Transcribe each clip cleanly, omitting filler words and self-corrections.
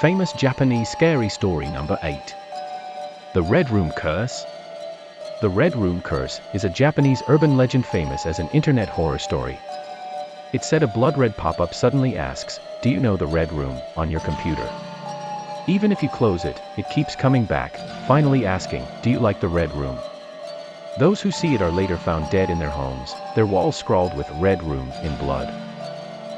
Famous Japanese scary story number 8. The Red Room Curse. The Red Room Curse is a Japanese urban legend famous as an internet horror story. It said a blood-red pop-up suddenly asks, "Do you know the Red Room?" on your computer. Even if you close it, it keeps coming back, finally asking, "Do you like the Red Room?" Those who see it are later found dead in their homes, their walls scrawled with "Red Room" in blood.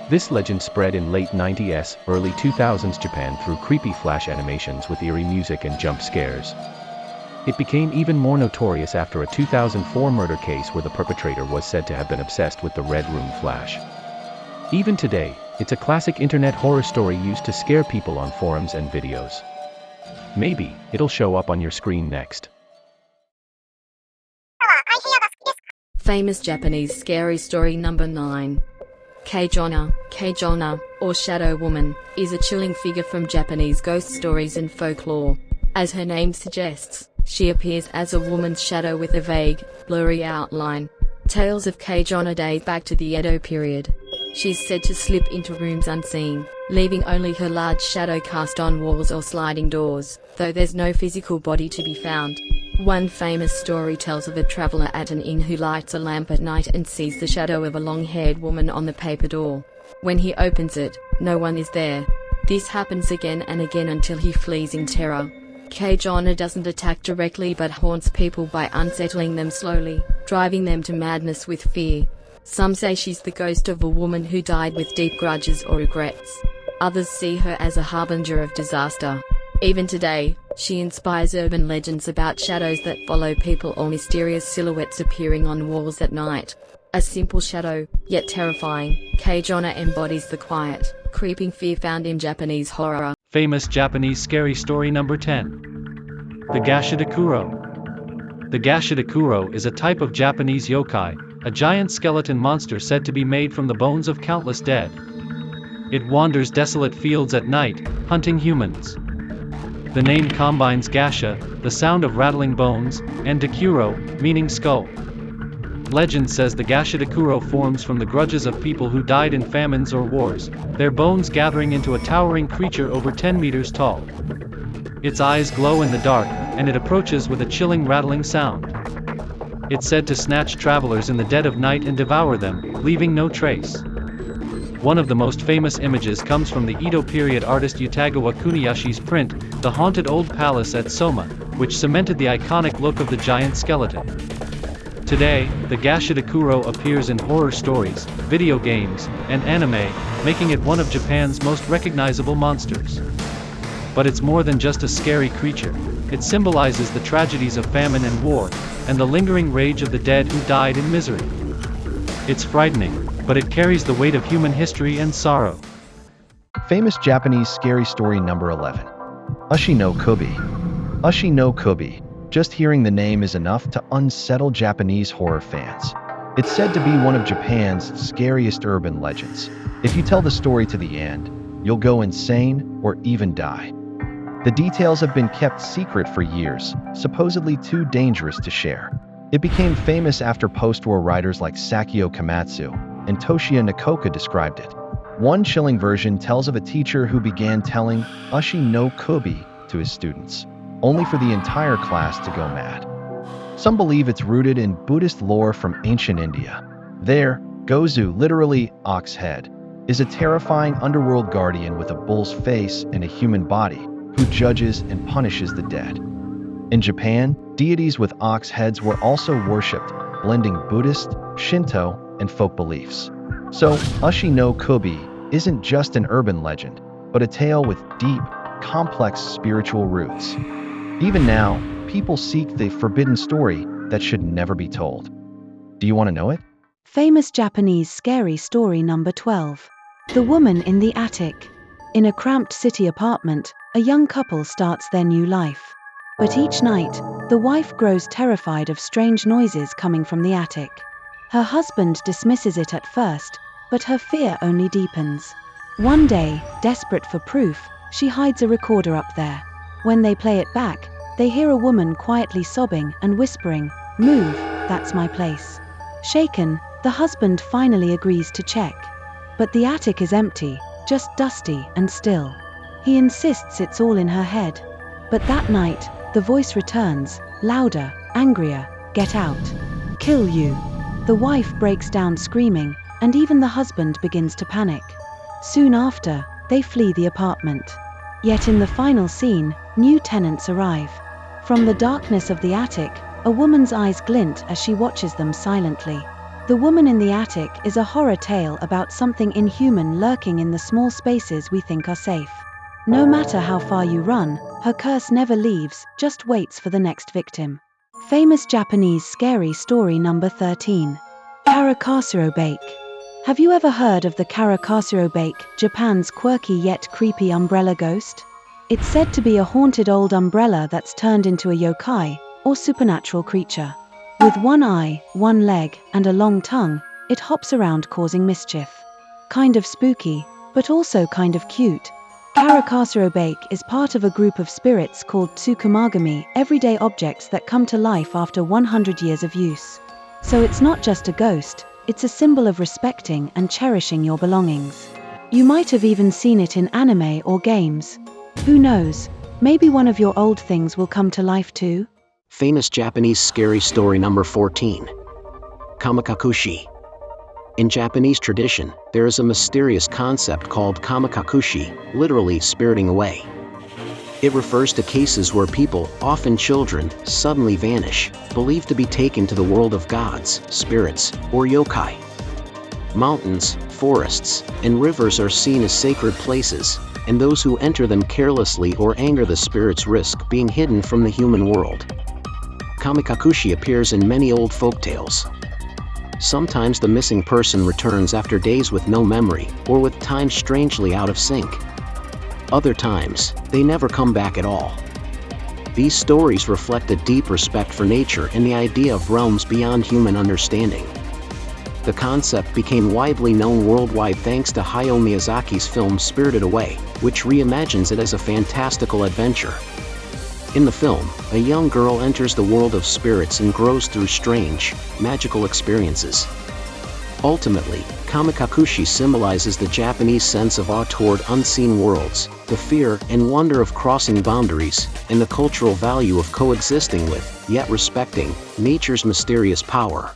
This legend spread in late 90s, early 2000s Japan through creepy flash animations with eerie music and jump scares. It became even more notorious after a 2004 murder case where the perpetrator was said to have been obsessed with the Red Room flash. Even today, it's a classic internet horror story used to scare people on forums and videos. Maybe it'll show up on your screen next. Famous Japanese scary story number 9. Kage-onna, or Shadow Woman, is a chilling figure from Japanese ghost stories and folklore. As her name suggests, she appears as a woman's shadow with a vague, blurry outline. Tales of Kage-onna date back to the Edo period. She's said to slip into rooms unseen, leaving only her large shadow cast on walls or sliding doors, though there's no physical body to be found. One famous story tells of a traveler at an inn who lights a lamp at night and sees the shadow of a long-haired woman on the paper door. When he opens it, no one is there. This happens again and again until he flees in terror. Kage-onna doesn't attack directly but haunts people by unsettling them slowly, driving them to madness with fear. Some say she's the ghost of a woman who died with deep grudges or regrets. Others see her as a harbinger of disaster. Even today, she inspires urban legends about shadows that follow people or mysterious silhouettes appearing on walls at night. A simple shadow, yet terrifying, Kage-onna embodies the quiet, creeping fear found in Japanese horror. Famous Japanese scary story number 10. The Gashadokuro. The Gashadokuro is a type of Japanese yokai, a giant skeleton monster said to be made from the bones of countless dead. It wanders desolate fields at night, hunting humans. The name combines gasha, the sound of rattling bones, and dokuro, meaning skull. Legend says the Gashadokuro forms from the grudges of people who died in famines or wars, their bones gathering into a towering creature over 10 meters tall. Its eyes glow in the dark, and it approaches with a chilling rattling sound. It's said to snatch travelers in the dead of night and devour them, leaving no trace. One of the most famous images comes from the Edo period artist Utagawa Kuniyashi's print, The Haunted Old Palace at Soma, which cemented the iconic look of the giant skeleton. Today, the Gashadokuro appears in horror stories, video games, and anime, making it one of Japan's most recognizable monsters. But it's more than just a scary creature. It symbolizes the tragedies of famine and war, and the lingering rage of the dead who died in misery. It's frightening, but it carries the weight of human history and sorrow. Famous Japanese scary story number 11. Ushi no Kubi. Ushi no Kubi. Just hearing the name is enough to unsettle Japanese horror fans. It's said to be one of Japan's scariest urban legends. If you tell the story to the end, you'll go insane or even die. The details have been kept secret for years, supposedly too dangerous to share. It became famous after post-war writers like Sakio Komatsu and Toshiya Nikoka described it. One chilling version tells of a teacher who began telling Ushi no Kubi to his students, only for the entire class to go mad. Some believe it's rooted in Buddhist lore from ancient India. There, Gozu, literally ox head, is a terrifying underworld guardian with a bull's face and a human body, who judges and punishes the dead. In Japan, deities with ox heads were also worshipped, blending Buddhist, Shinto, and folk beliefs. So, Ushi no Kubi isn't just an urban legend, but a tale with deep, complex spiritual roots. Even now, people seek the forbidden story that should never be told. Do you want to know it? Famous Japanese scary story number 12. The Woman in the Attic. In a cramped city apartment, a young couple starts their new life. But each night, the wife grows terrified of strange noises coming from the attic. Her husband dismisses it at first, but her fear only deepens. One day, desperate for proof, she hides a recorder up there. When they play it back, they hear a woman quietly sobbing and whispering, "Move, that's my place." Shaken, the husband finally agrees to check. But the attic is empty, just dusty and still. He insists it's all in her head. But that night, the voice returns, louder, angrier. Get out. Kill you. The wife breaks down screaming, and even the husband begins to panic. Soon after, they flee the apartment. Yet in the final scene, new tenants arrive. From the darkness of the attic, a woman's eyes glint as she watches them silently. The Woman in the Attic is a horror tale about something inhuman lurking in the small spaces we think are safe. No matter how far you run, her curse never leaves, just waits for the next victim. Famous Japanese scary story number 13. Karakasa-obake. Have you ever heard of the Karakasa-obake, Japan's quirky yet creepy umbrella ghost? It's said to be a haunted old umbrella that's turned into a yokai, or supernatural creature. With one eye, one leg, and a long tongue, it hops around causing mischief. Kind of spooky, but also kind of cute. Karakasa-obake is part of a group of spirits called tsukumagami, everyday objects that come to life after 100 years of use. So it's not just a ghost, it's a symbol of respecting and cherishing your belongings. You might have even seen it in anime or games. Who knows, maybe one of your old things will come to life too? Famous Japanese scary story number 14. Kamikakushi. In Japanese tradition, there is a mysterious concept called Kamikakushi, literally spiriting away. It refers to cases where people, often children, suddenly vanish, believed to be taken to the world of gods, spirits, or yokai. Mountains, forests, and rivers are seen as sacred places, and those who enter them carelessly or anger the spirits risk being hidden from the human world. Kamikakushi appears in many old folktales. Sometimes the missing person returns after days with no memory, or with time strangely out of sync. Other times, they never come back at all. These stories reflect a deep respect for nature and the idea of realms beyond human understanding. The concept became widely known worldwide thanks to Hayao Miyazaki's film Spirited Away, which reimagines it as a fantastical adventure. In the film, a young girl enters the world of spirits and grows through strange, magical experiences. Ultimately, Kamikakushi symbolizes the Japanese sense of awe toward unseen worlds, the fear and wonder of crossing boundaries, and the cultural value of coexisting with, yet respecting, nature's mysterious power.